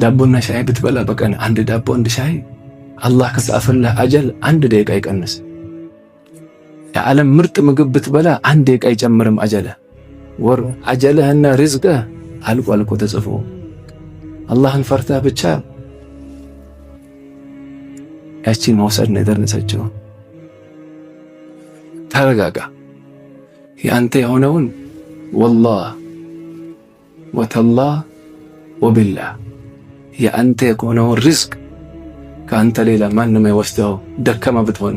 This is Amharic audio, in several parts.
ዳቦና ሻይ ብትበላ በቀን አንድ ዳቦ አንድ ሻይ አላህ ከጻፈልህ አጀል 1 ደቂቃ ይቀንስ። የዓለም ምርጥ ምግብ ብትበላ 1 ደቂቃ ይጨምርም አጀልህ። ወር አጀልህና ሪዝቅህ አልቆ ተጽፎ አላህን ፈርተህ ብቻ ያቺን መውሰድ ነው የደረሰችው። ተረጋጋ። ያንተ የሆነውን ወላህ ወተላህ ወቢላህ ያንተ የሆነውን ሪዝቅ ከአንተ ሌላ ማንም አይወስደው። ደከማ ብትሆን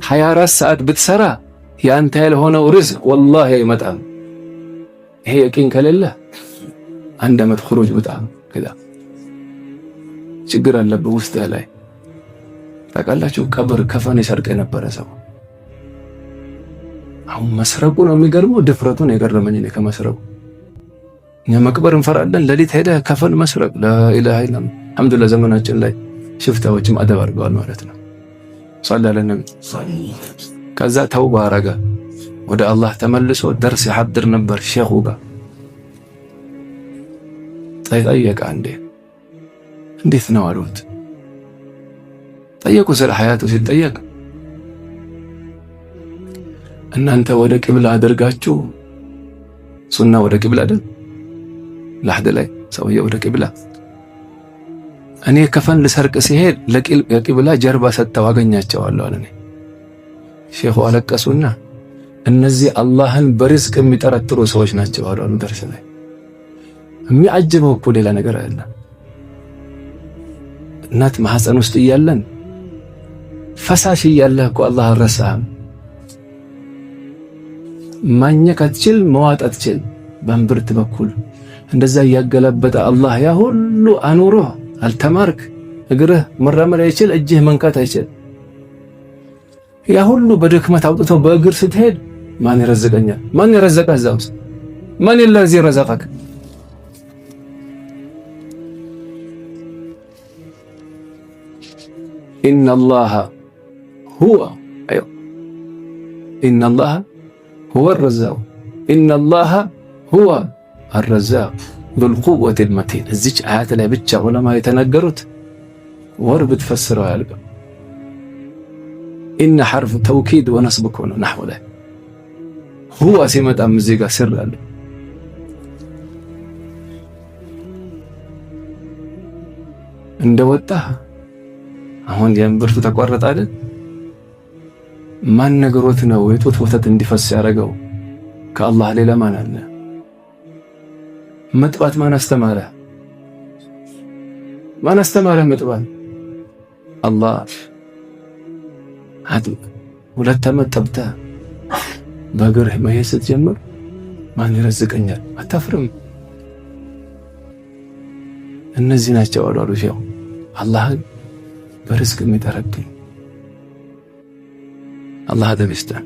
24 ሰዓት ብትሰራ ያንተ ያልሆነው ሪዝቅ ወላሂ አይመጣም። ይሄ የቂን ከሌለ 1 ዓመት ኹሩጅ በጣም ከዛ ችግር አለበት ውስጥ ላይ ታውቃላችሁ። ቀብር ከፈን ይሰርቅ የነበረ ሰው አሁን መስረቁ ነው የሚገርመው። ድፍረቱን የገረመኝ ነው ከመስረቁ። እኛ መቅበር እንፈራለን፣ ሌሊት ሄደ ከፈን መስረቅ። ላኢላሃ ኢላላህ። አልሐምዱሊላህ ዘመናችን ላይ ሽፍታዎችም አደብ አድርገዋል ማለት ነው። ሰለላሁ ዐለይሂ ወሰለም። ከዛ ተውባ አረገ፣ ወደ አላህ ተመልሶ ደርስ ያሐድር ነበር ሼኹ ጋር። ጠየቀ፣ እንዴት ነው አሉት። ጠየቁ ስለ ሐያቱ ሲጠየቅ እናንተ ወደ ቂብላ አድርጋችሁ ሱና ወደ ቂብላ አይደል ለሐድ ላይ ሰውዬው ወደ ቂብላ እኔ ከፈን ልሰርቅ ሲሄድ ለቂብላ ጀርባ ሰጥተው አገኛቸዋለሁ አለ። ሼኹ አለቀሱና እነዚህ አላህን በሪዝቅ የሚጠረጥሩ ሰዎች ናቸው አሉ። ደርስ ላይ የሚያጅበው እኮ ሌላ ነገር አለ። እናት ማህፀን ውስጥ እያለን ፈሳሽ እያለህ እኮ አላህ አልረሳህም። ማኘክ አትችል፣ መዋጥ አትችል። በእምብርት በኩል እንደዛ እያገለበጠ አላህ ያ ሁሉ አኑሮህ አልተማርክ። እግርህ መራመድ አይችል፣ እጅህ መንካት አይችል። ያ ሁሉ በድክመት አውጥቶ በእግር ስትሄድ ማን ይረዝቀኛል? ማን ይረዘቀህ? እዛ ውስጥ ማን ለዚህ ረዘቀክ? ኢነላህ ሁወ ኢነላህ ሁወ አልረዛቅ ኢነላህ ሁወ አልረዛቅ ዙል ቁወቲል መቲን። እዚች አያት ላይ ብቻ ዑለማ የተናገሩት ወር ብትፈስረው አያልቅም። ኢነ ሐርፍ ተውኪድ ወነስብ እኮ ነው ነሕው ላይ። ሁወ ሲመጣም እዚህ ጋር ስር አለ። እንደወጣህ አሁን የእምብርቱ ተቋረጠ አይደል? ማን ነገሮት ነው የጡት ወተት እንዲፈስ ያደረገው? ከአላህ ሌላ ማን አለ? መጥባት ማን አስተማረ? ማን አስተማረ መጥባት? አላህ። አድ 2 ዓመት ጠብተህ በእግርህ መሄድ ስትጀምር ማን ይረዝቀኛል? አታፍርም? እነዚህ ናቸው አሉ ሼኹ አላህን በርዝቅ የሚጠረጥሩ። አላህ አደብ ይስጠን።